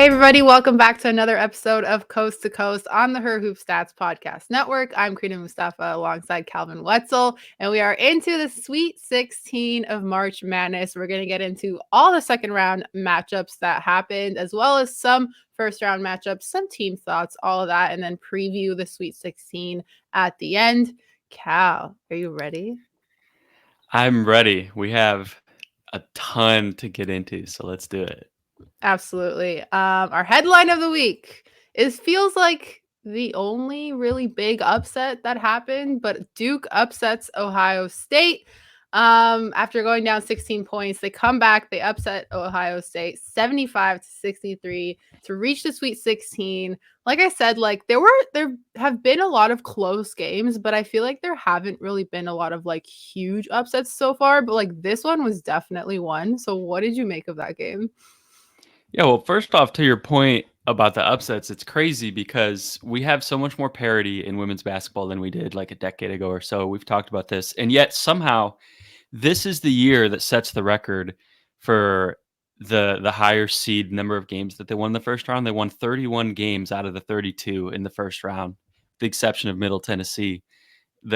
everybody, welcome back to another episode of Coast to Coast on the Her Hoop Stats Podcast Network. I'm Crina Mustafa alongside Calvin Wetzel, and we are into the Sweet 16 of March Madness. We're going to get into all the second round matchups that happened, as well as some first round matchups, some team thoughts, all of that, and then preview the Sweet 16 at the end. Cal, are you ready? I'm ready. We have a ton to get into, so let's do it. Absolutely. Our headline of the week feels like the only really big upset that happened, but Duke upsets Ohio State. After going down 16 points, they come back, they upset Ohio State 75-63 to reach the Sweet 16. Like I said, like there have been a lot of close games, but I feel like there haven't really been a lot of like huge upsets so far, but like this one was definitely one. So what did you make of that game? Yeah, well, first off, to your point about the upsets, it's crazy because we have so much more parity in women's basketball than we did like a decade ago or so. We've talked about this, and yet somehow this is the year that sets the record for the higher seed number of games that they won in the first round. They won 31 games out of the 32 in the first round, with the exception of Middle Tennessee.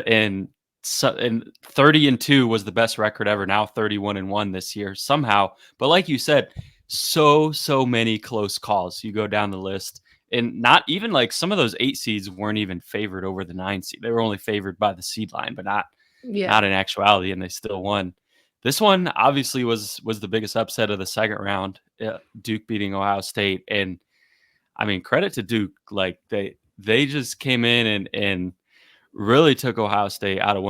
And 30-2 was the best record ever. Now 31-1 this year somehow. But like you said, so many close calls. You go down the list, and not even like some of those 8 seeds weren't even favored over the 9 seed. They were only favored by the seed line, but not in actuality, and they still won. This one obviously was the biggest upset of the second round. Duke beating Ohio State, and I mean, credit to Duke. Like they just came in and really took Ohio State out of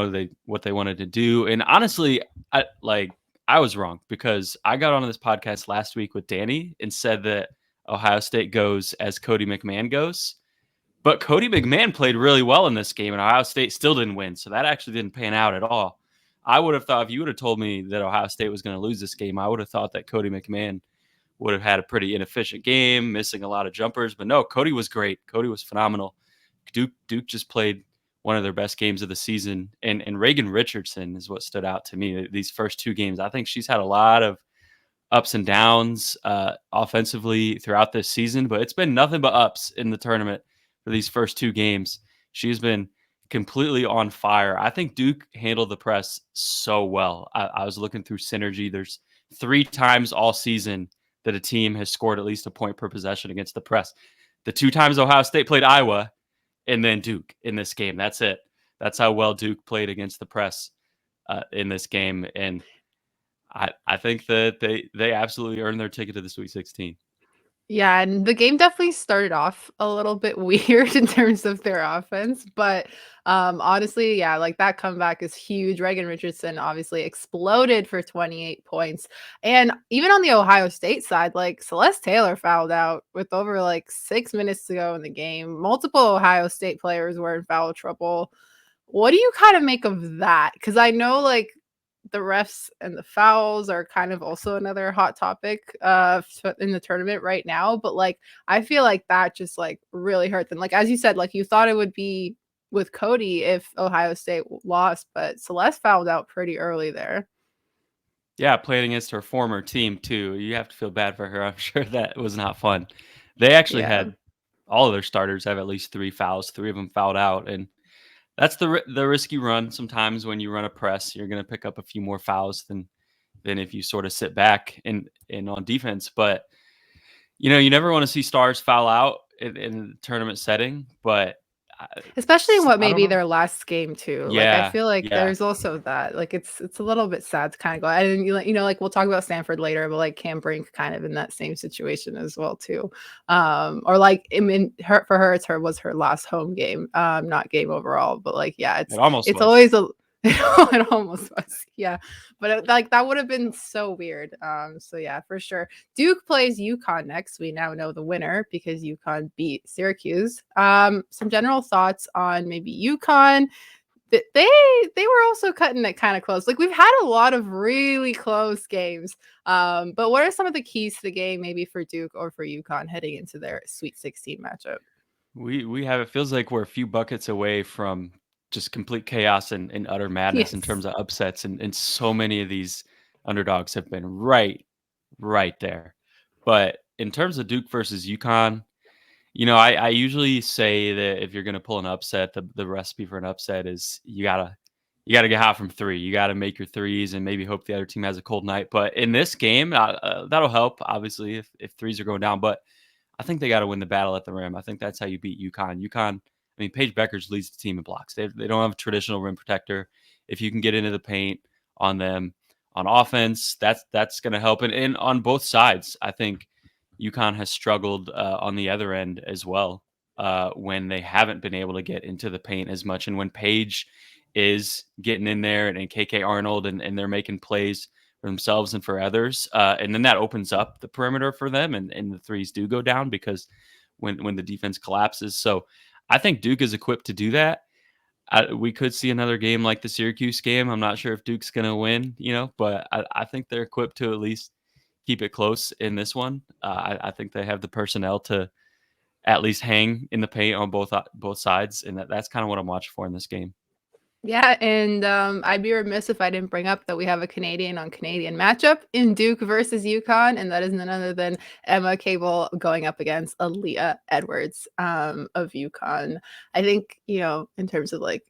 what they wanted to do. And honestly, I was wrong because I got on this podcast last week with Danny and said that Ohio State goes as Cody McMahon goes. But Cody McMahon played really well in this game, and Ohio State still didn't win. So that actually didn't pan out at all. I would have thought if you would have told me that Ohio State was going to lose this game, I would have thought that Cody McMahon would have had a pretty inefficient game, missing a lot of jumpers. But no, Cody was great. Cody was phenomenal. Duke just played one of their best games of the season. And Reagan Richardson is what stood out to me these first 2 games. I think she's had a lot of ups and downs offensively throughout this season, but it's been nothing but ups in the tournament for these first 2 games. She's been completely on fire. I think Duke handled the press so well. I was looking through synergy. There's 3 times all season that a team has scored at least a point per possession against the press. The 2 times Ohio State played Iowa, and then Duke in this game. That's it. That's how well Duke played against the press in this game. And I think that they absolutely earned their ticket to the Sweet 16. Yeah, and the game definitely started off a little bit weird in terms of their offense, but honestly, yeah, like that comeback is huge. Reagan Richardson obviously exploded for 28 points. And even on the Ohio State side, like Celeste Taylor fouled out with over like 6 minutes to go in the game. Multiple Ohio State players were in foul trouble. What do you kind of make of that? Because I know like the refs and the fouls are kind of also another hot topic in the tournament right now, but like I feel like that just like really hurt them. Like as you said, like you thought it would be with Cody if Ohio State lost, but Celeste fouled out pretty early there. Yeah, playing against her former team too. You have to feel bad for her. I'm sure that was not fun. They actually Yeah. had all of their starters have at least 3 fouls. 3 of them fouled out, and that's the risky run. Sometimes when you run a press, you're going to pick up a few more fouls than if you sort of sit back and on defense. But you never want to see stars foul out in a tournament setting. But Especially in what I may don't be know. their last game too. Like I Yeah, feel like yeah. there's also that. Like it's a little bit sad to kind of go. And like we'll talk about Stanford later, but like Cam Brink kind of in that same situation as well too. Or like I mean, for her, was her last home game, not game overall. But like yeah, It almost it's was. always a it almost was, yeah, but like that would have been so weird. So yeah, for sure. Duke plays UConn next. We now know the winner because UConn beat Syracuse. Some general thoughts on maybe UConn. They were also cutting it kind of close. Like we've had a lot of really close games. But what are some of the keys to the game, maybe for Duke or for UConn heading into their Sweet 16 matchup? We have, it feels like we're a few buckets away from just complete chaos and utter madness in Yes. terms of upsets, and so many of these underdogs have been right there. But in terms of Duke versus UConn, I usually say that if you're going to pull an upset, the recipe for an upset is you gotta get hot from three. You gotta make your threes and maybe hope the other team has a cold night. But in this game, that'll help obviously if threes are going down. But I think they got to win the battle at the rim. I think that's how you beat UConn. UConn, I mean, Paige Beckers leads the team in blocks. They don't have a traditional rim protector. If you can get into the paint on them on offense, that's going to help. And on both sides, I think UConn has struggled on the other end as well when they haven't been able to get into the paint as much. And when Paige is getting in there and KK Arnold and they're making plays for themselves and for others. And then that opens up the perimeter for them and the threes do go down because when the defense collapses. So I think Duke is equipped to do that. We could see another game like the Syracuse game. I'm not sure if Duke's going to win, but I think they're equipped to at least keep it close in this one. I think they have the personnel to at least hang in the paint on both sides. And that's kind of what I'm watching for in this game. Yeah, and I'd be remiss if I didn't bring up that we have a Canadian on Canadian matchup in Duke versus UConn, and that is none other than Emma Cable going up against Aaliyah Edwards of UConn. I think, in terms of like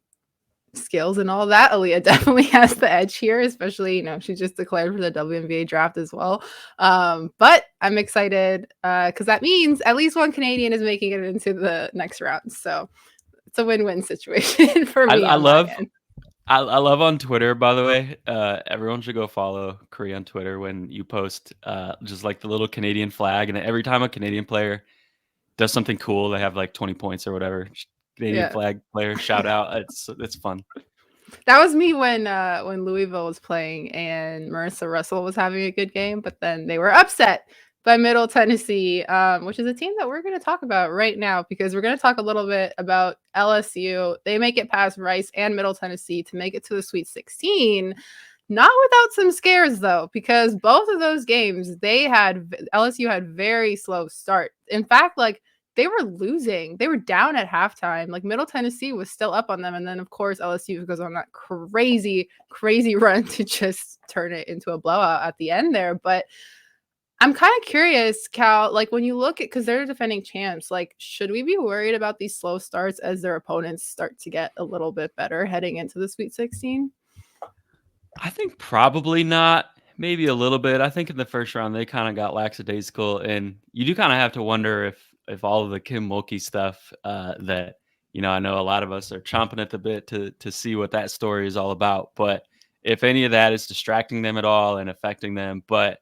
skills and all that, Aaliyah definitely has the edge here, especially, she just declared for the WNBA draft as well. But I'm excited because that means at least one Canadian is making it into the next round. So it's a win-win situation for me. I love on Twitter, by the way. Everyone should go follow Crina on Twitter when you post just like the little Canadian flag, and every time a Canadian player does something cool, they have like 20 points or whatever. Canadian flag player shout out. It's fun. That was me when Louisville was playing and Marissa Russell was having a good game, but then they were upset by Middle Tennessee, which is a team that we're going to talk about right now because we're going to talk a little bit about LSU. They make it past Rice and Middle Tennessee to make it to the Sweet 16. Not without some scares, though, because both of those games, LSU had very slow start. In fact, they were losing. They were down at halftime. Like Middle Tennessee was still up on them. And then, of course, LSU goes on that crazy, crazy run to just turn it into a blowout at the end there. But I'm kind of curious, Cal, when you look at, because they're defending champs, should we be worried about these slow starts as their opponents start to get a little bit better heading into the Sweet 16? I think probably not. Maybe a little bit. I think in the first round they kind of got lackadaisical, and you do kind of have to wonder if all of the Kim Mulkey stuff that I know a lot of us are chomping at the bit to see what that story is all about. But if any of that is distracting them at all and affecting them, but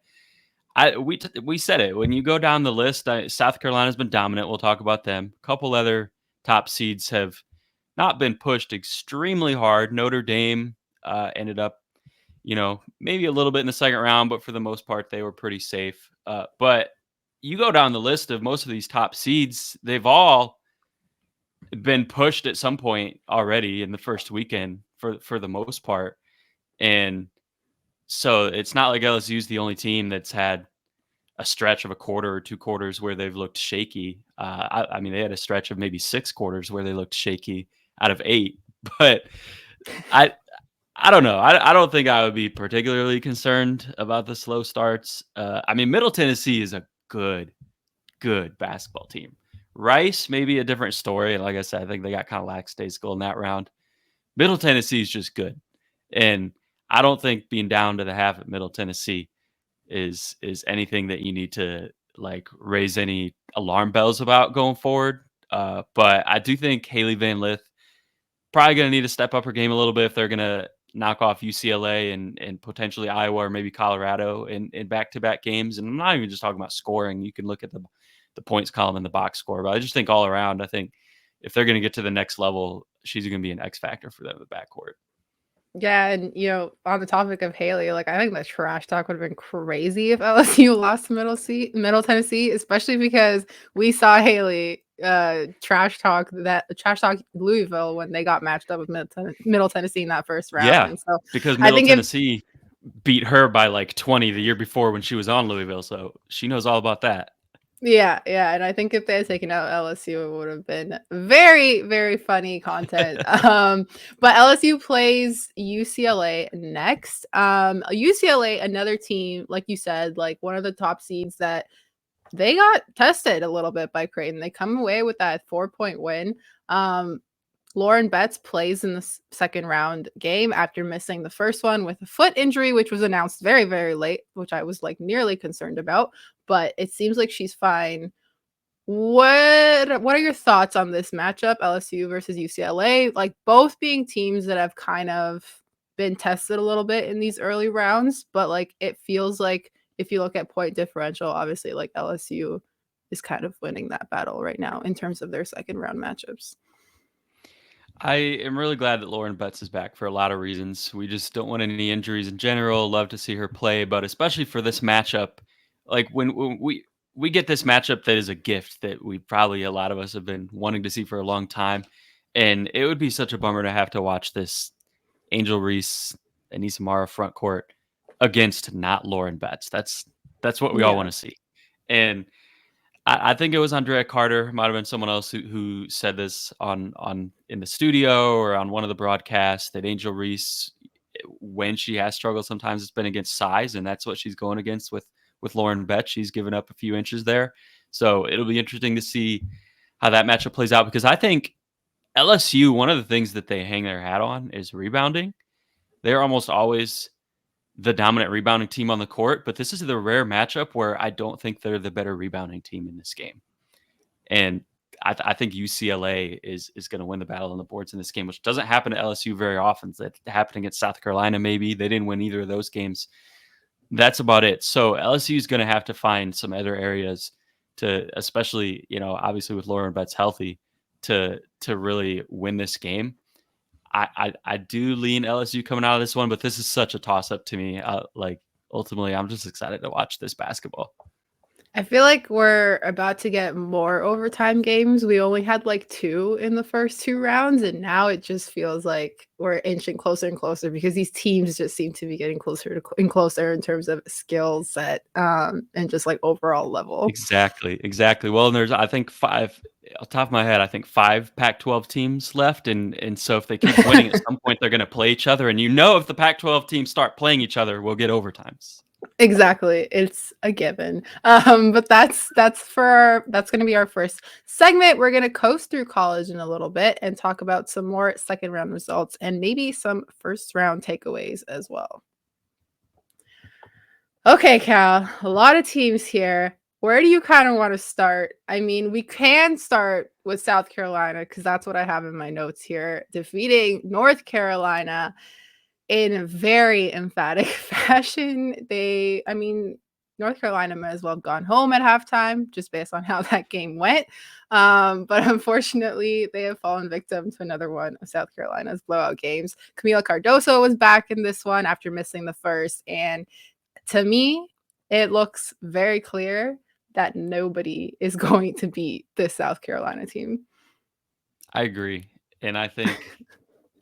we said it when you go down the list. South Carolina's been dominant. We'll talk about them. A couple other top seeds have not been pushed extremely hard. Notre Dame ended up maybe a little bit in the second round, but for the most part, they were pretty safe. But you go down the list of most of these top seeds, they've all been pushed at some point already in the first weekend for the most part. And so it's not like LSU's the only team that's had a stretch of a quarter or 2 quarters where they've looked shaky. I mean, they had a stretch of maybe 6 quarters where they looked shaky out of 8. But I don't know. I don't think I would be particularly concerned about the slow starts. I mean, Middle Tennessee is a good basketball team. Rice, maybe a different story. Like I said, I think they got kind of lackadaisical in that round. Middle Tennessee is just good. And I don't think being down to the half at Middle Tennessee is anything that you need to raise any alarm bells about going forward. But I do think Haley Van Lith probably going to need to step up her game a little bit if they're going to knock off UCLA and potentially Iowa or maybe Colorado in back-to-back games. And I'm not even just talking about scoring. You can look at the points column in the box score. But I just think all around, I think if they're going to get to the next level, she's going to be an X factor for them in the backcourt. Yeah, and on the topic of Haley, I think the trash talk would have been crazy if LSU lost to Middle Tennessee, especially because we saw Haley trash talk Louisville when they got matched up with Middle Tennessee in that first round. Yeah, and so because Middle Tennessee beat her by 20 the year before when she was on Louisville, so she knows all about that. Yeah, and I think if they had taken out LSU, it would have been very, very funny content. But LSU plays UCLA next. UCLA, another team, like you said, one of the top seeds that they got tested a little bit by Creighton. They come away with that 4-point win. Um, Lauren Betts plays in the second round game after missing the first one with a foot injury, which was announced very, very late, which I was like nearly concerned about. But it seems like she's fine. What are your thoughts on this matchup, LSU versus UCLA? Like both being teams that have kind of been tested a little bit in these early rounds, but like it feels like if you look at point differential, obviously like LSU is kind of winning that battle right now in terms of their second round matchups. I am really glad that Lauren Betts is back for a lot of reasons. We just don't want any injuries in general. Love to see her play, but especially for this matchup, like when we get this matchup that is a gift that we probably a lot of us have been wanting to see for a long time, and it would be such a bummer to have to watch this Angel Reese and Isamara front court against not Lauren Betts. That's what we all want Yeah. to see, and I think it was Andrea Carter, might have been someone else who said this on in the studio or on one of the broadcasts that Angel Reese, when she has struggled, sometimes it's been against size, and that's what she's going against with Lauren Betts. She's given up a few inches there, so it'll be interesting to see how that matchup plays out because I think LSU, one of the things that they hang their hat on is rebounding. They're almost always the dominant rebounding team on the court, but this is the rare matchup where I don't think they're the better rebounding team in this game. And I think UCLA is going to win the battle on the boards in this game, which doesn't happen to LSU very often. That happened against South Carolina, maybe. They didn't win either of those games. That's about it. So LSU is going to have to find some other areas to, especially, obviously with Lauren Betts healthy, to really win this game. I do lean LSU coming out of this one, but this is such a toss up to me. Like ultimately, I'm just excited to watch this basketball. I feel like we're about to get more overtime games. We only had like 2 in the first 2 rounds, and now it just feels like we're inching closer and closer because these teams just seem to be getting closer and closer in terms of skill set, and just like overall level. Exactly. Well, and there's I think 5 off the top of my head, I think 5 Pac-12 teams left, and so if they keep winning, at some point they're going to play each other, and if the Pac-12 teams start playing each other, we'll get overtimes. Exactly. It's a given. But that's gonna be our first segment. We're gonna coast through college in a little bit and talk about some more second round results and maybe some first round takeaways as well. Okay, Cal, a lot of teams here. Where do you kind of want to start? I mean, we can start with South Carolina because that's what I have in my notes here, defeating North Carolina in a very emphatic fashion. North Carolina might as well have gone home at halftime just based on how that game went. But unfortunately, they have fallen victim to another one of South Carolina's blowout games. Camila Cardoso was back in this one after missing the first. And to me, it looks very clear that nobody is going to beat this South Carolina team. I agree, and I think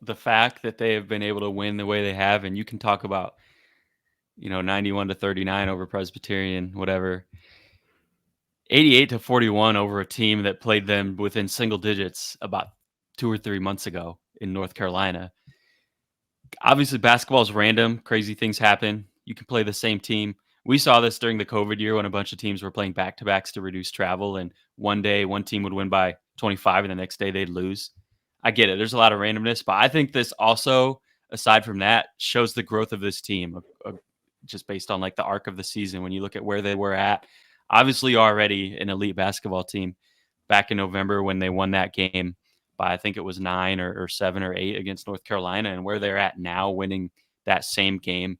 the fact that they have been able to win the way they have, and you can talk about 91-39 over Presbyterian, whatever. 88-41 over a team that played them within single digits about 2 or 3 months ago in North Carolina. Obviously, basketball is random. Crazy things happen. You can play the same team. We saw this during the COVID year when a bunch of teams were playing back-to-backs to reduce travel, and one day one team would win by 25 and the next day they'd lose. I get it. There's a lot of randomness, but I think this also, aside from that, shows the growth of this team, just based on like the arc of the season. When you look at where they were at, obviously already an elite basketball team back in November when they won that game by I think it was 9 or 7 or 8 against North Carolina, and where they're at now, winning that same game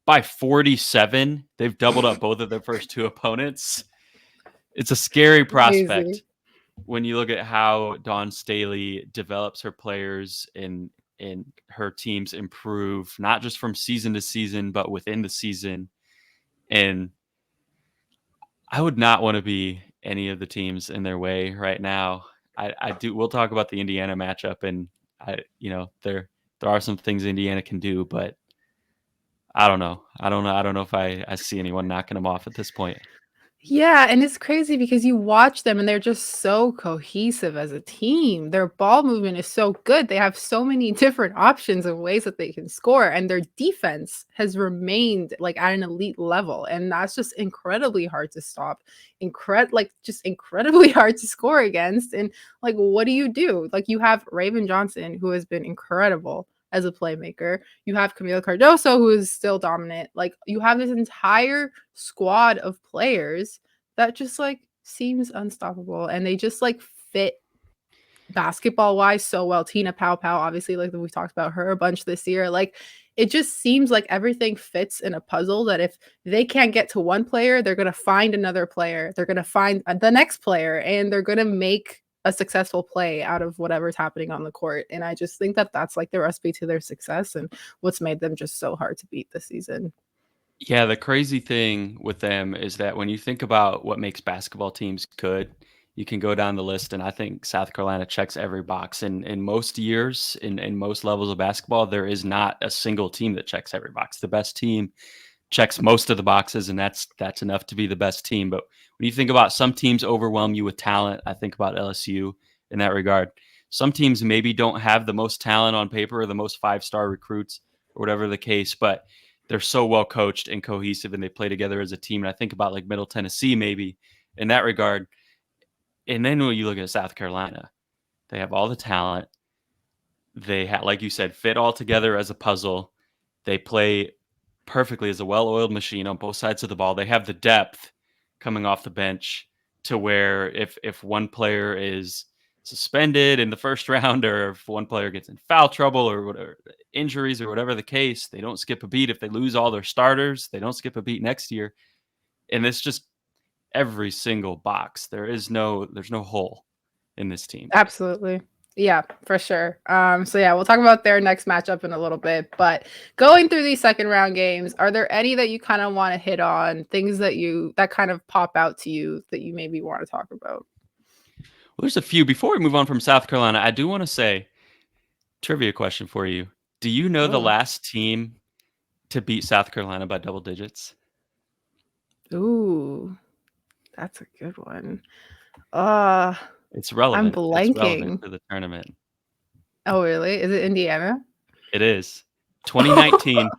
by 47. They've doubled up both of their first 2 opponents. It's a scary Crazy. prospect when you look at how Dawn Staley develops her players and her teams improve, not just from season to season, but within the season. And I would not want to be any of the teams in their way right now. I do. We'll talk about the Indiana matchup, and there are some things Indiana can do, but I don't know. I don't know if I see anyone knocking them off at this point. Yeah, and it's crazy because you watch them and they're just so cohesive as a team. Their ball movement is so good. They have so many different options of ways that they can score, and their defense has remained like at an elite level, and that's just incredibly hard to stop. Just incredibly hard to score against. And like, what do you do? Like, you have Raven Johnson, who has been incredible as a playmaker. You have Camila Cardoso, who is still dominant. Like, you have this entire squad of players that just like seems unstoppable, and they just like fit basketball wise so well. Tina Pow Pow, obviously, like we've talked about her a bunch this year. Like, it just seems like everything fits in a puzzle that if they can't get to one player, they're going to find another player. They're going to find the next player, and they're going to make a successful play out of whatever's happening on the court. And I just think that that's like the recipe to their success and what's made them just so hard to beat this season. Yeah, the crazy thing with them is that when you think about what makes basketball teams good, you can go down the list, and I think South Carolina checks every box. In most years, in most levels of basketball, there is not a single team that checks every box. The best team checks most of the boxes, and that's enough to be the best team. But when you think about some teams overwhelm you with talent, I think about LSU in that regard. Some teams maybe don't have the most talent on paper or the most five-star recruits or whatever the case, but they're so well coached and cohesive and they play together as a team. And I think about like Middle Tennessee maybe in that regard. And then when you look at South Carolina, they have all the talent. They have, like you said, fit all together as a puzzle. They play perfectly as a well-oiled machine on both sides of the ball. They have the depth coming off the bench to where if one player is suspended in the first round, or if one player gets in foul trouble or whatever, injuries or whatever the case, they don't skip a beat. If they lose all their starters, they don't skip a beat next year. And it's just every single box. There's no hole in this team. Absolutely. Yeah, for sure. So yeah, we'll talk about their next matchup in a little bit. But going through these second round games, are there any that you kind of want to hit on, things that kind of pop out to you that you maybe want to talk about? Well, there's a few. Before we move on from South Carolina, I do want to say trivia question for you. Do you know the Oh. last team to beat South Carolina by double digits? Ooh, that's a good one. Uh, It's I'm relevant. It's relevant blanking. to the tournament. Oh, really? Is it Indiana? It is 2019,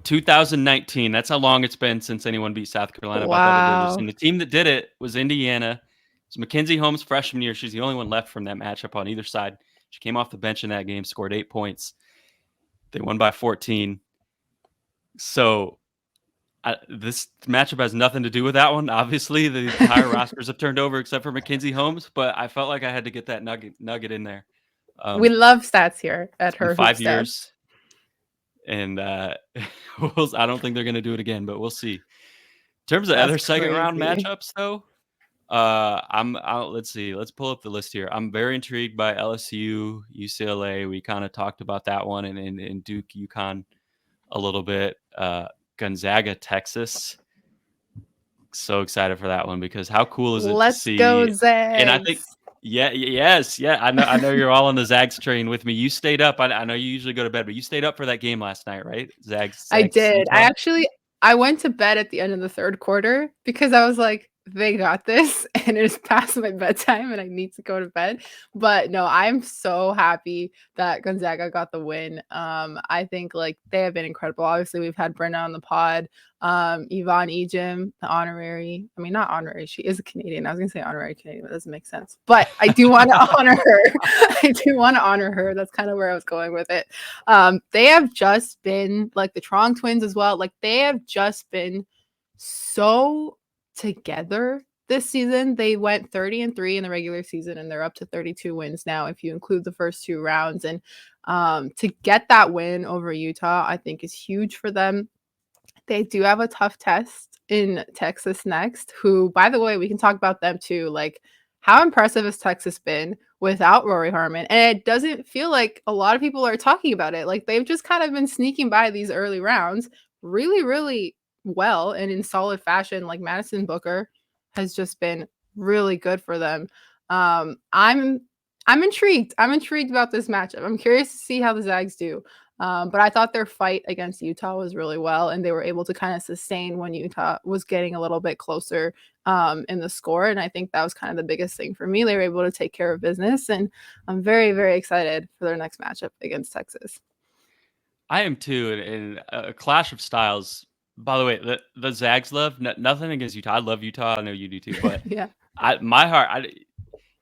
2019. That's how long it's been since anyone beat South Carolina by double digits. Wow. And the team that did it was Indiana. It's Mackenzie Holmes' freshman year. She's the only one left from that matchup on either side. She came off the bench in that game, scored 8 points. They won by 14. So this matchup has nothing to do with that one. Obviously, the entire rosters have turned over except for Mackenzie Holmes, but I felt like I had to get that nugget in there. We love stats here It's at been Her Hoop 5 Stats. years, and I don't think they're going to do it again, but we'll see. In terms of That's other second round crazy. matchups, though, let's see. Let's pull up the list here. I'm very intrigued by LSU, UCLA. We kind of talked about that one, and Duke, UConn a little bit. Gonzaga, Texas. So excited for that one because how cool is it to Let's go, see? And I think, Zags. yes, yeah. I know you're all on the Zags train with me. You stayed up. I know you usually go to bed, but you stayed up for that game last night, right? I Zags, did. Utah. I went to bed at the end of the third quarter because I was like, they got this, and it is past my bedtime and I need to go to bed. But no, I'm so happy that Gonzaga got the win. I think like they have been incredible. Obviously, we've had Brenna on the pod. Yvonne Ejim, the honorary, I mean, not honorary, she is a Canadian. I was gonna say honorary Canadian, but that doesn't make sense. But I do want to honor her. I do want to honor her. That's kind of where I was going with it. They have just been like the Trong twins as well. Like they have just been so together this season. They went 30-3 in the regular season, and they're up to 32 wins now if you include the first two rounds. And to get that win over Utah, I think is huge for them. They do have a tough test in Texas next, who, by the way, we can talk about them too. Like, how impressive has Texas been without Rory Harmon? And it doesn't feel like a lot of people are talking about it. Like, they've just kind of been sneaking by these early rounds really, really well and in solid fashion. Like, Madison Booker has just been really good for them. I'm intrigued. I'm intrigued about this matchup. I'm curious to see how the Zags do. But I thought their fight against Utah was really well, and they were able to kind of sustain when Utah was getting a little bit closer in the score. And I think that was kind of the biggest thing for me. They were able to take care of business, and I'm very, very excited for their next matchup against Texas. I am too, and a clash of styles. By the way, the Zags love nothing against Utah. I love Utah. I know you do too, but Yeah. my heart,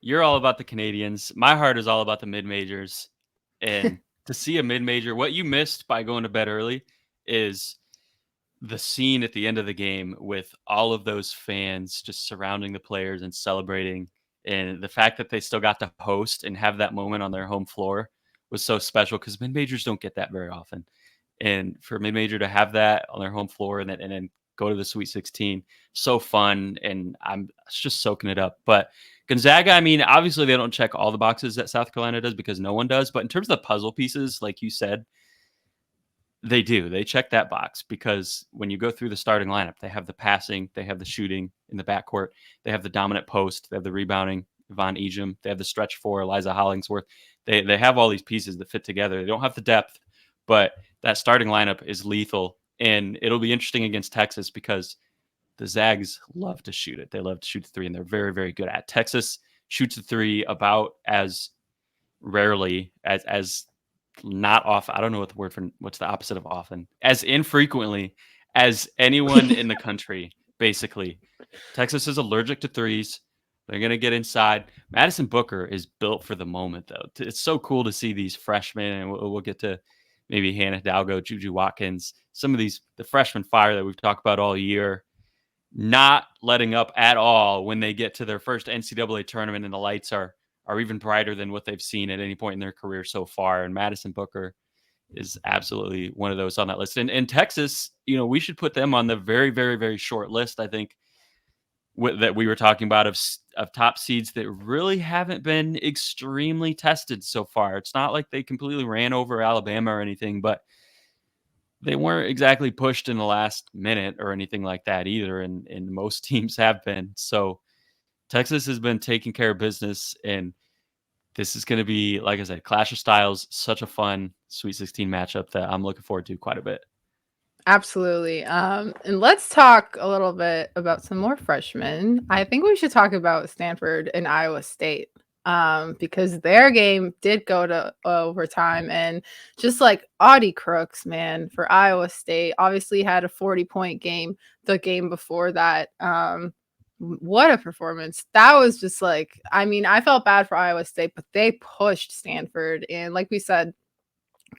you're all about the Canadians. My heart is all about the mid majors, and to see a mid major, what you missed by going to bed early is the scene at the end of the game with all of those fans just surrounding the players and celebrating, and the fact that they still got to host and have that moment on their home floor was so special because mid majors don't get that very often. And for mid major to have that on their home floor and then go to the Sweet 16, so fun, and I'm just soaking it up. But Gonzaga, I mean, obviously they don't check all the boxes that South Carolina does because no one does. But in terms of the puzzle pieces, like you said, they do. They check that box because when you go through the starting lineup, they have the passing, they have the shooting in the backcourt, they have the dominant post, they have the rebounding, Von Ejim, they have the stretch four, Eliza Hollingsworth. They have all these pieces that fit together. They don't have the depth, but that starting lineup is lethal. And it'll be interesting against Texas because the Zags love to shoot it. They love to shoot the three, and they're very, very good at it. Texas shoots the three about as rarely as not off. I don't know what the word for what's the opposite of often. As infrequently as anyone in the country, basically. Texas is allergic to threes. They're going to get inside. Madison Booker is built for the moment, though. It's so cool to see these freshmen, and we'll get to maybe Hannah Dalgo, Juju Watkins, some of the freshman fire that we've talked about all year, not letting up at all when they get to their first NCAA tournament and the lights are even brighter than what they've seen at any point in their career so far. And Madison Booker is absolutely one of those on that list. And Texas, we should put them on the very, very, very short list, I think, that we were talking about of top seeds that really haven't been extremely tested so far. It's not like they completely ran over Alabama or anything, but they weren't exactly pushed in the last minute or anything like that either. And most teams have been. So Texas has been taking care of business, and this is going to be, like I said, clash of styles. Such a fun Sweet 16 matchup that I'm looking forward to quite a bit. Absolutely. And let's talk a little bit about some more freshmen. I think we should talk about Stanford and Iowa State, because their game did go to overtime, and just like Audie Crooks, man, for Iowa State, obviously had a 40-point game the game before that. What a performance. That was just like, I mean, I felt bad for Iowa State, but they pushed Stanford. And like we said,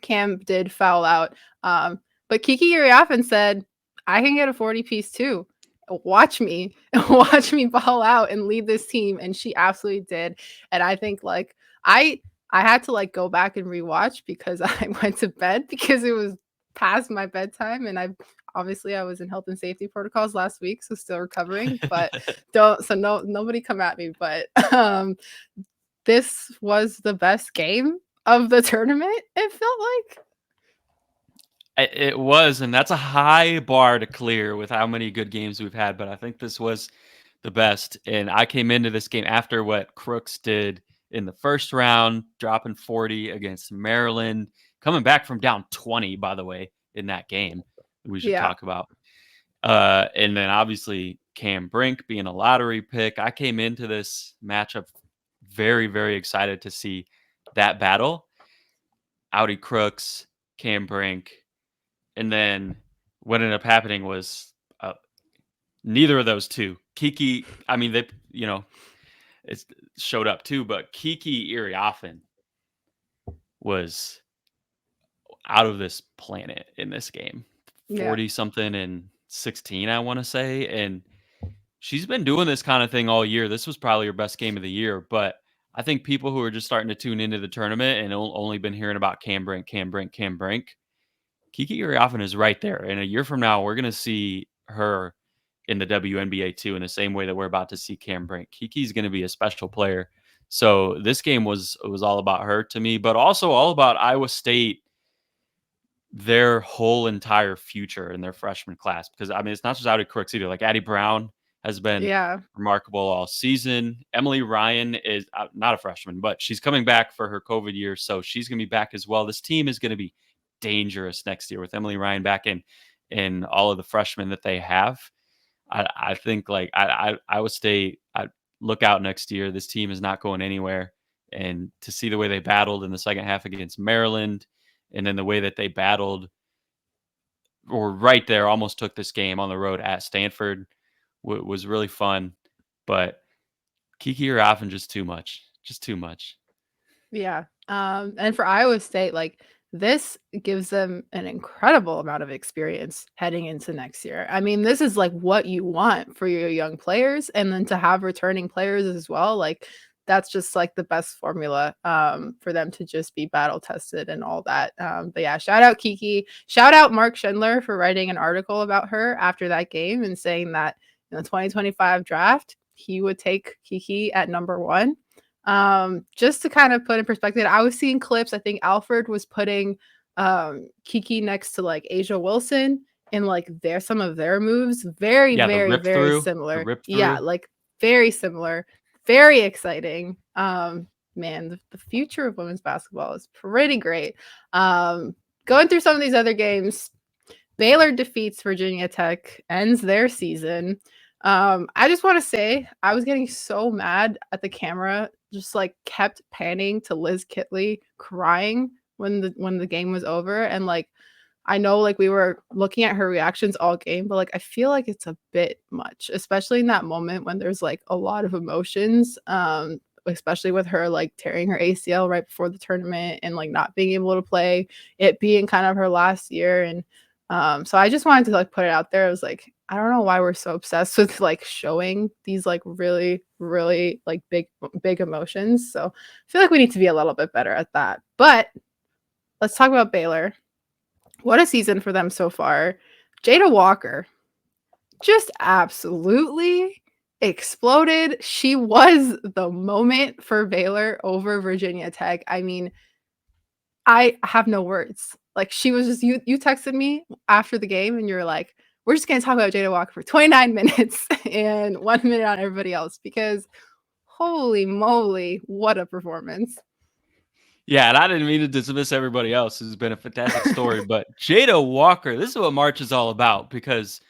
Cam did foul out. But Kiki Uriafen said, I can get a 40 piece too. Watch me, watch me ball out and lead this team. And she absolutely did. And I think like I had to like go back and rewatch because I went to bed because it was past my bedtime, and I was in health and safety protocols last week, so still recovering. But nobody come at me. But this was the best game of the tournament, it felt like. It was, and that's a high bar to clear with how many good games we've had, but I think this was the best. And I came into this game after what Crooks did in the first round, dropping 40 against Maryland, coming back from down 20, by the way, in that game. We should Yeah. talk about. And then obviously Cam Brink being a lottery pick. I came into this matchup very, very excited to see that battle. Audi Crooks, Cam Brink. And then what ended up happening was neither of those two. Kiki, I mean, it showed up too, but Kiki Iriafen was out of this planet in this game. Yeah. 40 something and 16, I want to say. And she's been doing this kind of thing all year. This was probably her best game of the year, but I think people who are just starting to tune into the tournament and only been hearing about Cam Brink, Kiki Iriafen is right there. And a year from now, we're going to see her in the WNBA too, in the same way that we're about to see Cam Brink. Kiki's going to be a special player. So this game was all about her to me, but also all about Iowa State, their whole entire future in their freshman class. Because I mean, it's not just Audi Crooks either. Like Addie Brown has been Yeah. remarkable all season. Emily Ryan is not a freshman, but she's coming back for her COVID year, so she's going to be back as well. This team is going to be dangerous next year with Emily Ryan back in all of the freshmen that they have. I think like Iowa State. I look out next year. This team is not going anywhere, and to see the way they battled in the second half against Maryland, and then the way that they battled, or right there, almost took this game on the road at Stanford, was really fun. But Kiki Raffin just too much. Yeah. And for Iowa State, like this gives them an incredible amount of experience heading into next year. I mean, this is like what you want for your young players, and then to have returning players as well. Like that's just like the best formula for them to just be battle tested and all that. But yeah, shout out Kiki. Shout out Mark Schindler for writing an article about her after that game and saying that in the 2025 draft, he would take Kiki at number one. Just to kind of put in perspective, I was seeing clips. I think Alfred was putting Kiki next to like Asia Wilson in like some of their moves. Very, Yeah, very, very the similar. rip Yeah, through. like very similar, very exciting. Man, the future of women's basketball is pretty great. Going through some of these other games, Baylor defeats Virginia Tech, ends their season. I just want to say I was getting so mad at the camera, just like kept panning to Liz Kitley crying when the game was over, and like I know like we were looking at her reactions all game, but like I feel like it's a bit much, especially in that moment when there's like a lot of emotions. Especially with her like tearing her ACL right before the tournament and like not being able to play, it being kind of her last year. And so I just wanted to like put it out there. I was like, I don't know why we're so obsessed with like showing these like really, really like big emotions. So I feel like we need to be a little bit better at that. But let's talk about Baylor. What a season for them so far. Jada Walker just absolutely exploded. She was the moment for Baylor over Virginia Tech. I mean, I have no words. Like she was just you texted me after the game and you're like, we're just gonna talk about Jada Walker for 29 minutes and 1 minute on everybody else because holy moly, what a performance. Yeah, and I didn't mean to dismiss everybody else. This has been a fantastic story, but Jada Walker, this is what March is all about because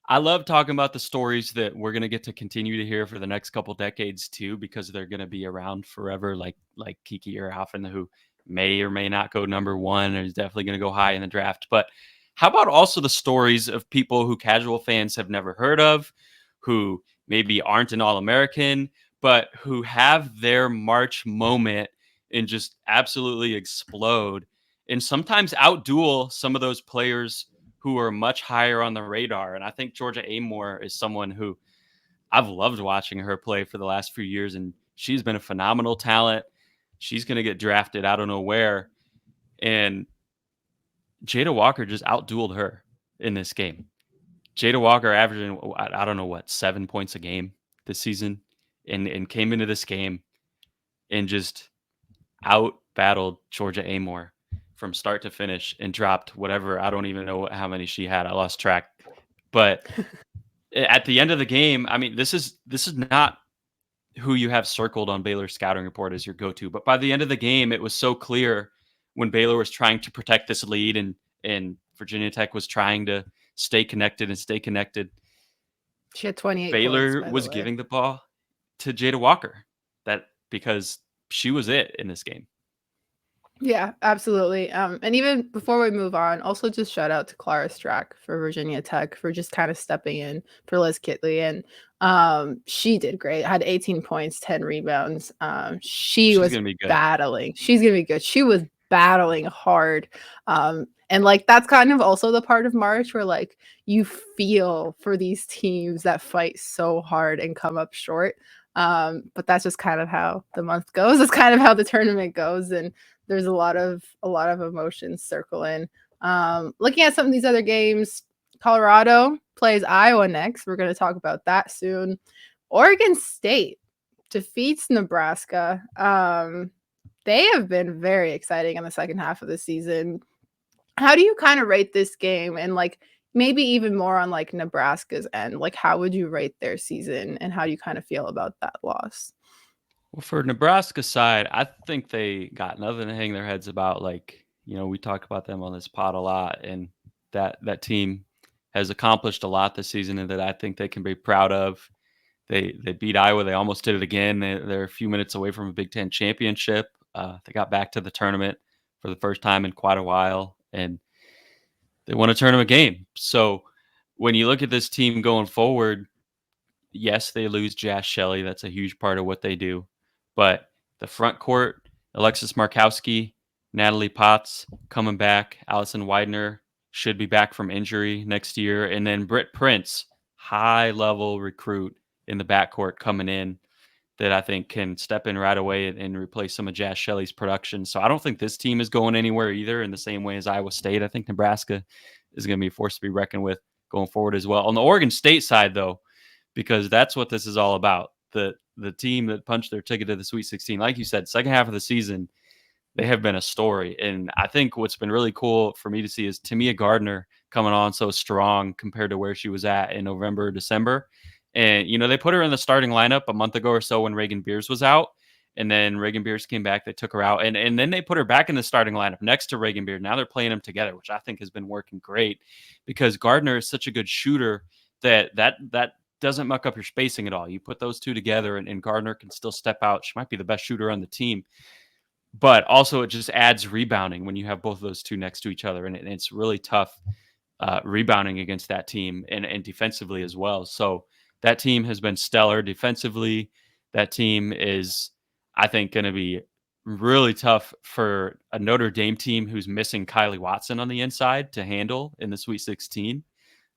I love talking about the stories that we're gonna get to continue to hear for the next couple decades too, because they're gonna be around forever, like Kiki or Alphen, who may or may not go number one, or is definitely gonna go high in the draft. But how about also the stories of people who casual fans have never heard of, who maybe aren't an All-American, but who have their March moment and just absolutely explode, and sometimes outduel some of those players who are much higher on the radar. And I think Georgia Amore is someone who I've loved watching her play for the last few years, and she's been a phenomenal talent. She's going to get drafted, I don't know where. And Jada Walker just outdueled her in this game. Jada Walker averaging, I don't know what, 7 points a game this season, and came into this game and just out battled Georgia Amore from start to finish and dropped whatever. I don't even know how many she had. I lost track. But at the end of the game, I mean, this is not who you have circled on Baylor's scouting report as your go-to. But by the end of the game, it was so clear when Baylor was trying to protect this lead and Virginia Tech was trying to stay connected and stay connected. She had 28 points, Baylor by the was way. giving the ball to Jada Walker. That because she was it in this game. Yeah, absolutely. And even before we move on, also just shout out to Clara Strack for Virginia Tech for just kind of stepping in for Liz Kitley. And she did great. Had 18 points, 10 rebounds. She She's was gonna be good. battling. She's gonna be good. She was battling hard. And like that's kind of also the part of March where like you feel for these teams that fight so hard and come up short. But that's just kind of how the month goes. It's kind of how the tournament goes. And there's a lot of emotions circling. Looking at some of these other games, Colorado plays Iowa next. We're going to talk about that soon. Oregon State defeats Nebraska. They have been very exciting in the second half of the season. How do you kind of rate this game and like maybe even more on like Nebraska's end? Like how would you rate their season and how do you kind of feel about that loss? Well, for Nebraska side, I think they got nothing to hang their heads about. Like, we talk about them on this pod a lot, and that team has accomplished a lot this season and that I think they can be proud of. They beat Iowa. They almost did it again. They're a few minutes away from a Big Ten championship. They got back to the tournament for the first time in quite a while, and they won a tournament game. So when you look at this team going forward, yes, they lose Jazz Shelley. That's a huge part of what they do. But the front court, Alexis Markowski, Natalie Potts coming back, Allison Widener should be back from injury next year. And then Britt Prince, high level recruit in the backcourt coming in that I think can step in right away and replace some of Jazz Shelley's production. So I don't think this team is going anywhere either in the same way as Iowa State. I think Nebraska is going to be a force to be reckoned with going forward as well. On the Oregon State side, though, because that's what this is all about. The team that punched their ticket to the Sweet 16, like you said, second half of the season, they have been a story. And I think what's been really cool for me to see is Tamia Gardner coming on so strong compared to where she was at in November, December. And, they put her in the starting lineup a month ago or so when Reagan Beers was out. And then Reagan Beers came back. They took her out. And then they put her back in the starting lineup next to Reagan Beers. Now they're playing them together, which I think has been working great because Gardner is such a good shooter that doesn't muck up your spacing at all. You put those two together and Gardner can still step out. She might be the best shooter on the team. But also it just adds rebounding when you have both of those two next to each other. And it's really tough rebounding against that team and defensively as well. So that team has been stellar defensively. That team is, I think, going to be really tough for a Notre Dame team who's missing Kylie Watson on the inside to handle in the Sweet 16.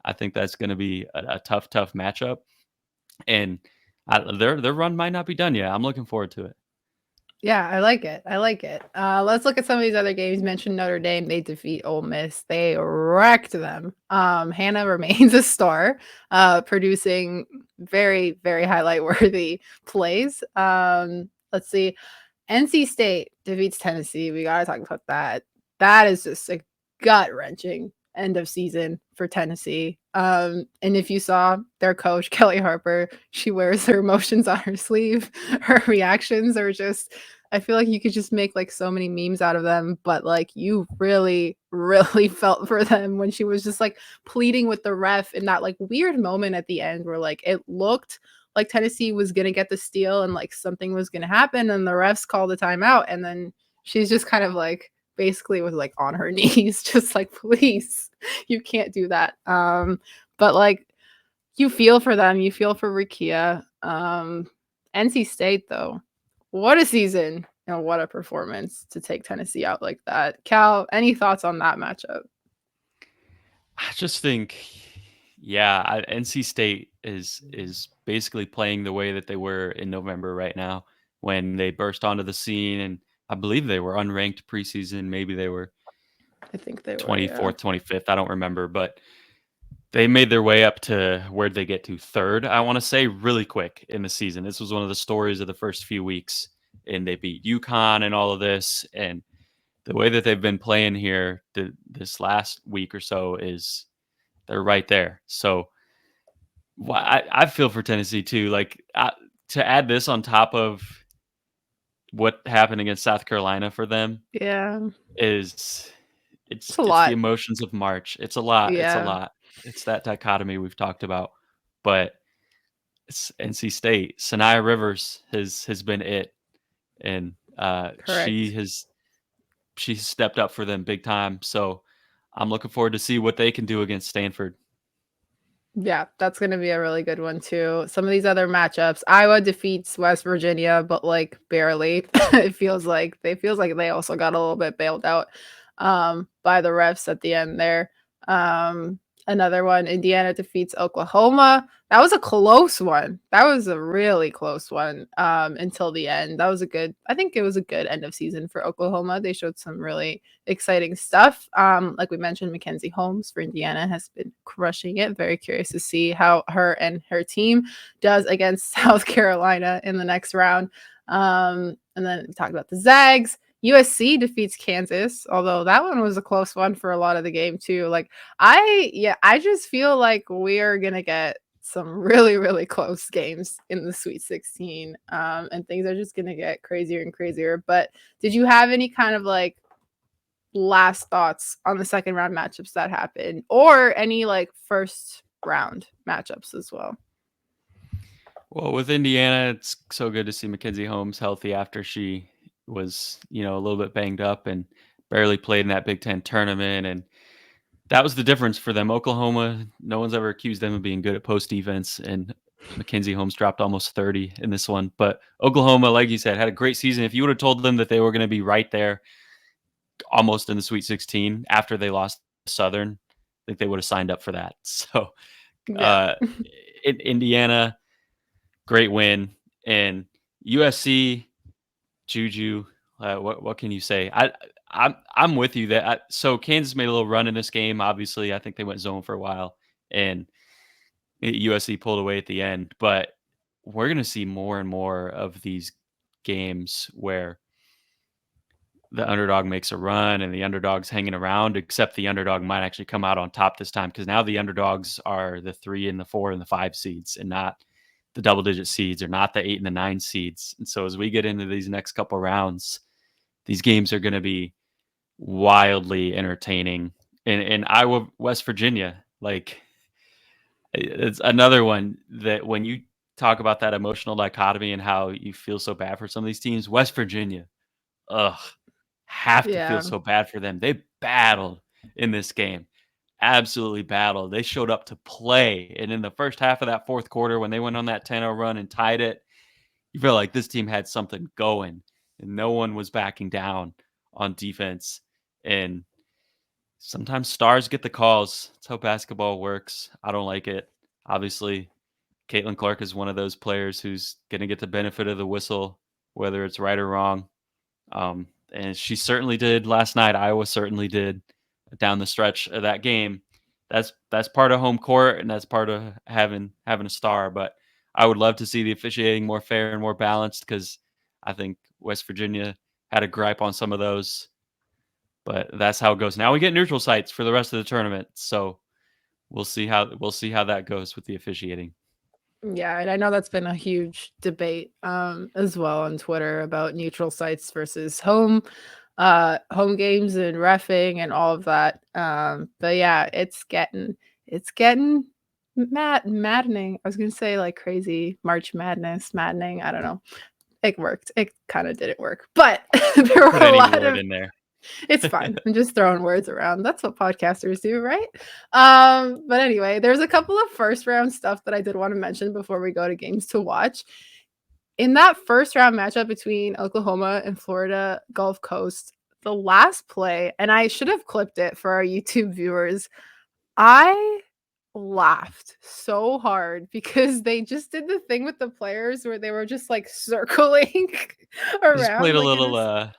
I think that's going to be a tough matchup. And their run might not be done yet. I'm looking forward to it. Yeah, I like it. Let's look at some of these other games. You mentioned Notre Dame. They defeat Ole Miss. They wrecked them. Hannah remains a star, producing very, very highlight-worthy plays. Let's see. NC State defeats Tennessee. We got to talk about that. That is just a gut-wrenching end of season for Tennessee. And if you saw their coach, Kelly Harper, she wears her emotions on her sleeve. Her reactions are just, I feel like you could just make like so many memes out of them, but like you really, really felt for them when she was just like pleading with the ref in that like weird moment at the end where like it looked like Tennessee was going to get the steal and like something was going to happen and the refs called the timeout. And then she's just kind of like, basically was like on her knees, just like, please, you can't do that. But like you feel for them, you feel for Rikia. NC State though, what a season and what a performance to take Tennessee out like that. Cal, any thoughts on that matchup? I just think, yeah, NC State is basically playing the way that they were in November right now when they burst onto the scene, and I believe they were unranked preseason. Maybe they were I think they were 24th, 25th. I don't remember, but they made their way up to where'd they get to? Third, I want to say, really quick in the season. This was one of the stories of the first few weeks, and they beat UConn and all of this. And the way that they've been playing here this last week or so is they're right there. So I feel for Tennessee too. Like to add this on top of what happened against South Carolina for them Yeah, is it's a it's the lot. emotions of March. It's a lot. It's a Yeah, lot. It's that dichotomy we've talked about. But it's NC State. Sanaya Rivers has been it, and correct. she's stepped up for them big time. So I'm looking forward to see what they can do against Stanford. Yeah, that's gonna be a really good one too. Some of these other matchups, Iowa defeats West Virginia, but like barely. It feels like they also got a little bit bailed out by the refs at the end there. Another one, Indiana defeats Oklahoma. That was a close one. That was a really close one until the end. I think it was a good end of season for Oklahoma. They showed some really exciting stuff. Like we mentioned, Mackenzie Holmes for Indiana has been crushing it. Very curious to see how her and her team does against South Carolina in the next round. And then we talked about the Zags. USC defeats Kansas, although that one was a close one for a lot of the game too. Like I just feel like we are gonna get some really, really close games in the Sweet 16. And things are just gonna get crazier and crazier. But did you have any kind of like last thoughts on the second round matchups that happen, or any like first round matchups as well. Well, with Indiana, it's so good to see Mackenzie Holmes healthy after she was, a little bit banged up and barely played in that Big Ten tournament. And that was the difference for them. Oklahoma, no one's ever accused them of being good at post defense. And Mackenzie Holmes dropped almost 30 in this one. But Oklahoma, like you said, had a great season. If you would have told them that they were going to be right there, almost in the Sweet 16 after they lost Southern, I think they would have signed up for that. So, Yeah. uh, Indiana, great win, and USC, Juju. What can you say? I'm with you that so Kansas made a little run in this game. Obviously, I think they went zone for a while, and USC pulled away at the end. But we're gonna see more and more of these games where the underdog makes a run and the underdog's hanging around, except the underdog might actually come out on top this time because now the underdogs are the 3 and the 4 and the 5 seeds and not the double digit seeds or not the 8 and the 9 seeds. And so as we get into these next couple rounds, these games are going to be wildly entertaining. In Iowa, West Virginia, like it's another one that when you talk about that emotional dichotomy and how you feel so bad for some of these teams, West Virginia, ugh, have to feel Yeah. so bad for them. They battled in this game. Absolutely battled. They showed up to play. And in the first half of that fourth quarter, when they went on that 10-0 run and tied it, you feel like this team had something going and no one was backing down on defense. And sometimes stars get the calls. That's how basketball works. I don't like it. Obviously, Caitlin Clark is one of those players who's going to get the benefit of the whistle, whether it's right or wrong. And she certainly did last night. Iowa certainly did down the stretch of that game. That's part of home court, and that's part of having a star. But I would love to see the officiating more fair and more balanced because I think West Virginia had a gripe on some of those. But that's how it goes. Now we get neutral sites for the rest of the tournament, so we'll see how that goes with the officiating. Yeah, and I know that's been a huge debate as well on Twitter about neutral sites versus home games and reffing and all of that. But yeah, it's getting maddening. I was gonna say like crazy March Madness, maddening. I don't know. It worked. It kind of didn't work, but there were Put a any lot word of in there. it's fine. I'm just throwing words around. That's what podcasters do, right? But anyway, there's a couple of first round stuff that I did want to mention before we go to games to watch. In that first round matchup between Oklahoma and Florida Gulf Coast, the last play, and I should have clipped it for our YouTube viewers, I laughed so hard because they just did the thing with the players where they were just like circling Just played around a like in little this.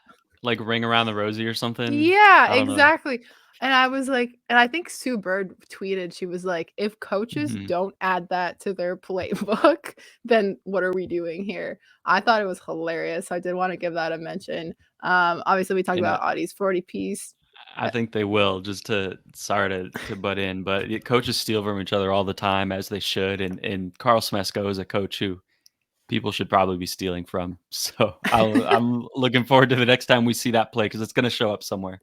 like Ring Around the Rosie or something. Yeah, I don't know. exactly. And I was like, and I think Sue Bird tweeted, she was like, if coaches Mhm. don't add that to their playbook, then what are we doing here? I thought it was hilarious. I did want to give that a mention. Obviously we talked And about Audie's 40 piece. I think they will. Just to sorry to butt in, but coaches steal from each other all the time, as they should. And Carl Smesko is a coach who people should probably be stealing from. So I'm looking forward to the next time we see that play because it's going to show up somewhere.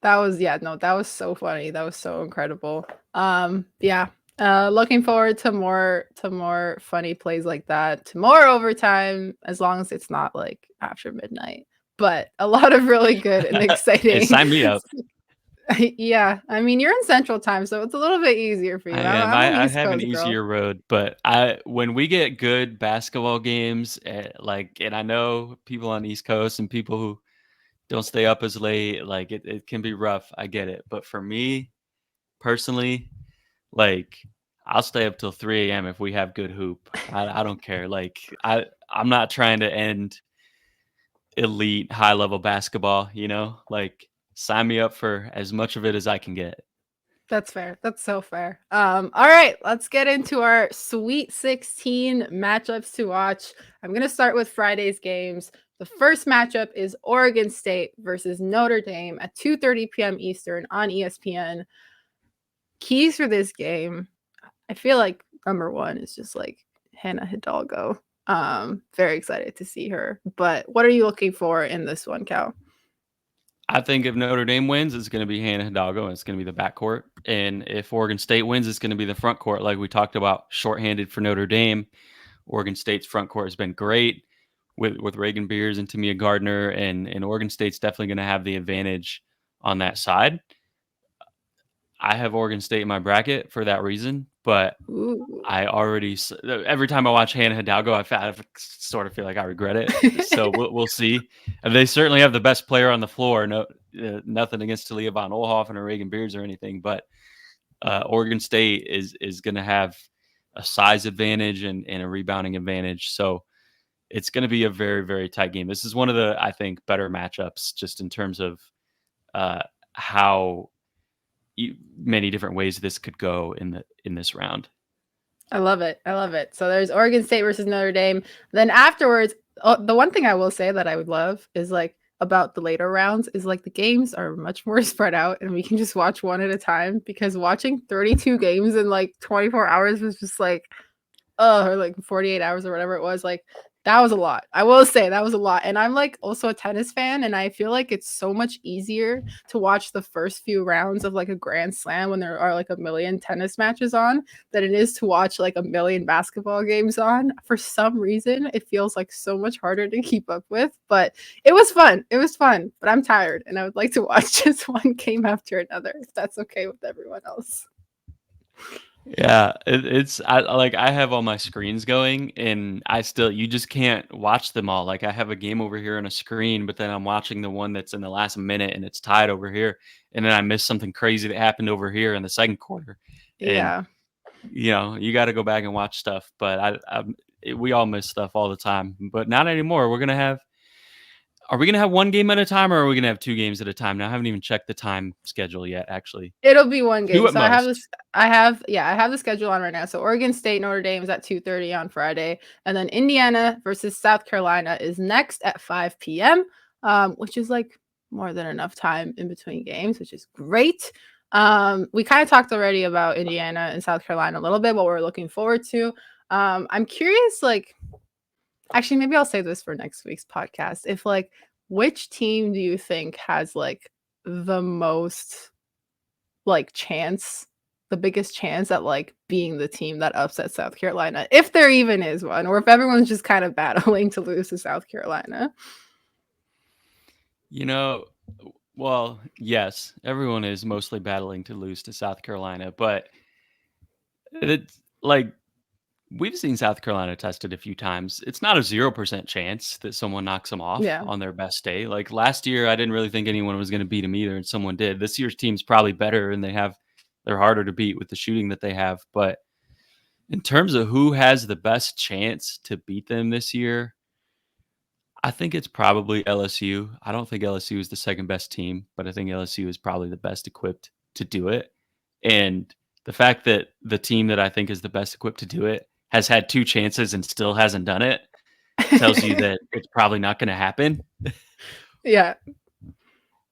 That was yeah, no, that was so funny. That was so incredible. Yeah. Looking forward to more funny plays like that, to more overtime, as long as it's not like after midnight. But a lot of really good and Hey, exciting. sign me up. Yeah, I mean you're in Central Time, so it's a little bit easier for I you. am. I'm an I East have an Coast girl. easier road, but I when we get good basketball games, and I know people on the East Coast and people who don't stay up as late, like it can be rough. I get it, but for me personally, like I'll stay up till 3 a.m. if we have good hoop. I don't care. Like I'm not trying to end elite high level basketball. Like sign me up for as much of it as I can get. That's fair. That's so fair. All right, let's get into our Sweet 16 matchups to watch. I'm gonna start with Friday's games. The first matchup is Oregon State versus Notre Dame at 2:30 p.m. Eastern on ESPN. Keys for this game, I feel like number one is just like Hannah Hidalgo. Very excited to see her. But what are you looking for in this one, Cal? I think if Notre Dame wins, it's going to be Hannah Hidalgo, and it's going to be the backcourt. And if Oregon State wins, it's going to be the front court, like we talked about, shorthanded for Notre Dame. Oregon State's front court has been great with Reagan Beers and Tamia Gardner, and Oregon State's definitely going to have the advantage on that side. I have Oregon State in my bracket for that reason, but Ooh. I already every time I watch Hannah Hidalgo, I sort of feel like I regret it. So we'll see. And they certainly have the best player on the floor. No, nothing against Talia von Oelhoffen or Reagan Beers or anything, but Oregon State is going to have a size advantage and a rebounding advantage. So it's going to be a very, very tight game. This is one of the, I think, better matchups just in terms of how many different ways this could go in this round. I love it. I love it. So there's Oregon State versus Notre Dame. Then afterwards, the one thing I will say that I would love is like about the later rounds is like the games are much more spread out and we can just watch one at a time because watching 32 games in like 24 hours was just like, oh, or like 48 hours or whatever it was. Like that was a lot. I will say that was a lot. And I'm like also a tennis fan and I feel like it's so much easier to watch the first few rounds of like a grand slam when there are like a million tennis matches on than it is to watch like a million basketball games on. For some reason, it feels like so much harder to keep up with, but it was fun. It was fun, but I'm tired and I would like to watch just one game after another if that's okay with everyone else. Yeah, it's I have all my screens going, and you just can't watch them all. Like I have a game over here on a screen, but then I'm watching the one that's in the last minute, and it's tied over here, and then I miss something crazy that happened over here in the second quarter, and Yeah. you got to go back and watch stuff. But we all miss stuff all the time, but not anymore. Are we gonna have one game at a time, or are we gonna have two games at a time? Now I haven't even checked the time schedule yet. Actually, It'll be one two game. at So I have this most. I have the schedule on right now. So Oregon State Notre Dame is at 2:30 on Friday, and then Indiana versus South Carolina is next at 5 p.m. Which is like more than enough time in between games, which is great. We kind of talked already about Indiana and South Carolina a little bit, what we're looking forward to. I'm curious, like, actually, maybe I'll save this for next week's podcast. If like, which team do you think has like the most like chance, the biggest chance at like being the team that upsets South Carolina, if there even is one, or if everyone's just kind of battling to lose to South Carolina? You know, well, yes, everyone is mostly battling to lose to South Carolina, but it's like we've seen South Carolina tested a few times. It's not a 0% chance that someone knocks them off Yeah. on their best day. Like last year, I didn't really think anyone was going to beat them either, and someone did. This year's team's probably better, and they're harder to beat with the shooting that they have. But in terms of who has the best chance to beat them this year, I think it's probably LSU. I don't think LSU is the second best team, but I think LSU is probably the best equipped to do it. And the fact that the team that I think is the best equipped to do it has had two chances and still hasn't done it tells you that it's probably not going to happen, Yeah.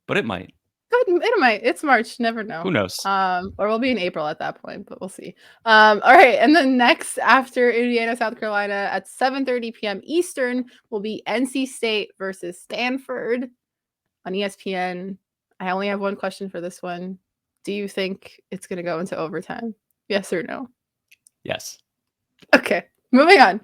but it might. It might. It's March. Never know. Who knows? Or we'll be in April at that point, but we'll see. All right. And then next after Indiana, South Carolina at 7:30 p.m. Eastern will be NC State versus Stanford on ESPN. I only have one question for this one. Do you think it's going to go into overtime? Yes or no? Yes. Okay. Moving on.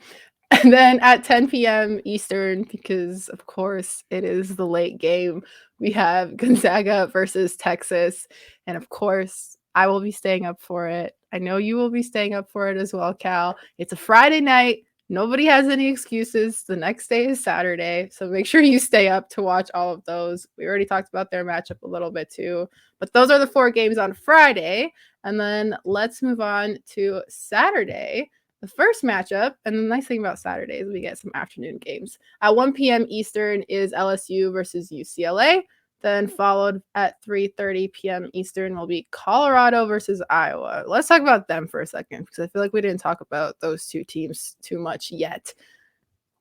And then at 10 p.m. Eastern, because of course it is the late game, we have Gonzaga versus Texas. And of course, I will be staying up for it. I know you will be staying up for it as well, Cal. It's a Friday night. Nobody has any excuses. The next day is Saturday. So make sure you stay up to watch all of those. We already talked about their matchup a little bit too. But those are the 4 games on Friday. And then let's move on to Saturday. The first matchup, and the nice thing about Saturday is we get some afternoon games. At 1 p.m. Eastern is LSU versus UCLA. Then followed at 3:30 p.m. Eastern will be Colorado versus Iowa. Let's talk about them for a second because I feel like we didn't talk about those two teams too much yet.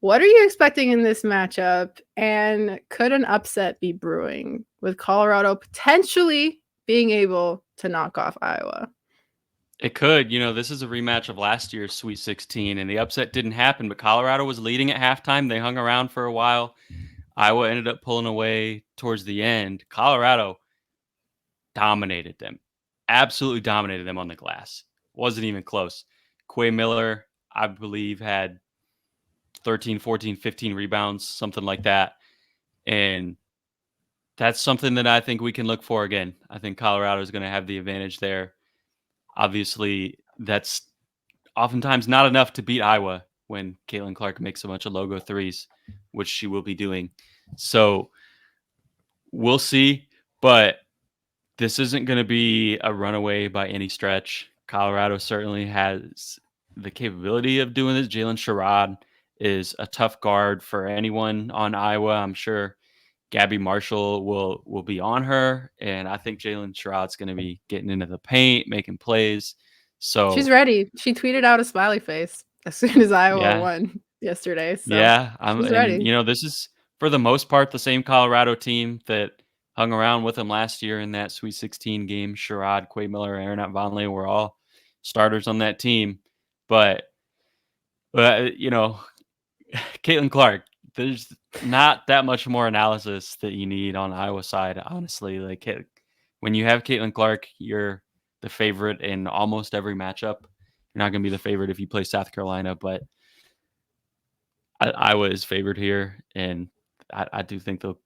What are you expecting in this matchup? And could an upset be brewing with Colorado potentially being able to knock off Iowa? It could. This is a rematch of last year's Sweet 16, and the upset didn't happen, but Colorado was leading at halftime. They hung around for a while. Iowa ended up pulling away towards the end. Colorado dominated them, absolutely dominated them on the glass. Wasn't even close. Quay Miller, I believe, had 13, 14, 15 rebounds, something like that. And that's something that I think we can look for again. I think Colorado is going to have the advantage there. Obviously, that's oftentimes not enough to beat Iowa when Caitlin Clark makes a bunch of logo threes, which she will be doing. So we'll see. But this isn't going to be a runaway by any stretch. Colorado certainly has the capability of doing this. Jalen Sherrod is a tough guard for anyone on Iowa. I'm sure Gabby Marshall will be on her, and I think Jalen Sherrod's going to be getting into the paint, making plays. She's So ready. She tweeted out a smiley face as soon as Iowa yeah, won yesterday, so yeah. she's And ready. this is for the most part the same Colorado team that hung around with them last year in that Sweet 16 game. Sherrod, Quay Miller, Aaron Vonleh were all starters on that team, but Caitlin Clark, there's not that much more analysis that you need on Iowa side, honestly. Like when you have Caitlin Clark, you're the favorite in almost every matchup. You're not going to be the favorite if you play South Carolina, but Iowa is favored here, and I do think they'll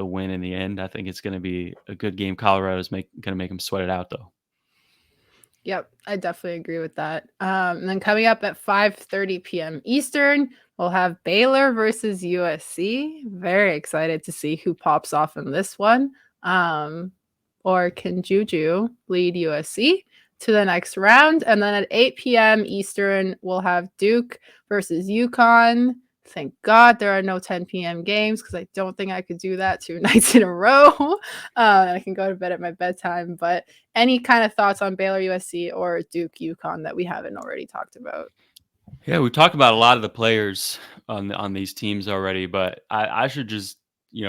win in the end. I think it's going to be a good game. Colorado's going to make them sweat it out, though. Yep, I definitely agree with that. And then coming up at 5:30 p.m. Eastern, we'll have Baylor versus USC. Very excited to see who pops off in this one. Or can Juju lead USC to the next round? And then at 8 p.m. Eastern, we'll have Duke versus UConn. Thank God there are no 10 p.m. games because I don't think I could do that 2 nights in a row. I can go to bed at my bedtime. But any kind of thoughts on Baylor USC or Duke UConn that we haven't already talked about? Yeah, we talked about a lot of the players on these teams already, but I should just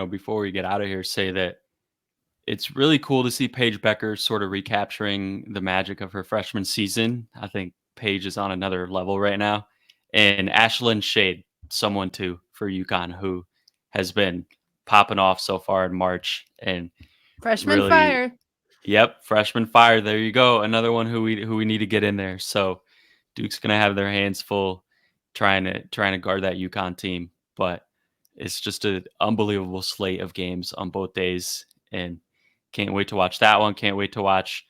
before we get out of here say that it's really cool to see Paige Becker sort of recapturing the magic of her freshman season. I think Paige is on another level right now. And Ashlyn Shade, someone too for UConn who has been popping off so far in March and Freshman really, fire. yep, freshman fire. There you go. Another one who we need to get in there. So Duke's gonna have their hands full trying to guard that UConn team. But it's just an unbelievable slate of games on both days. And can't wait to watch that one. Can't wait to watch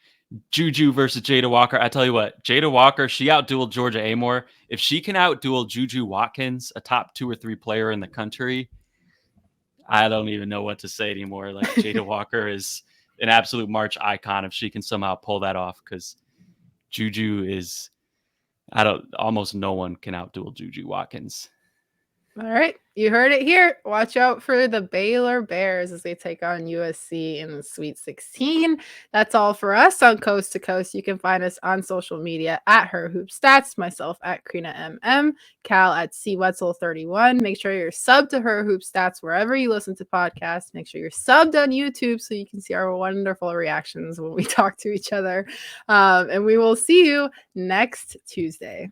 Juju versus Jada Walker. I tell you what, Jada Walker, she outdueled Georgia Amore. If she can outduel Juju Watkins, a top 2 or 3 player in the country, I don't even know what to say anymore. Like Jada Walker is an absolute March icon if she can somehow pull that off because Juju is almost no one can outduel Juju Watkins. All right, you heard it here. Watch out for the Baylor Bears as they take on USC in the Sweet 16. That's all for us on Coast to Coast. You can find us on social media at Her Hoop Stats, myself at Crina MM, Cal at Wetzel31. Make sure you're subbed to Her Hoop Stats wherever you listen to podcasts. Make sure you're subbed on YouTube so you can see our wonderful reactions when we talk to each other. And we will see you next Tuesday.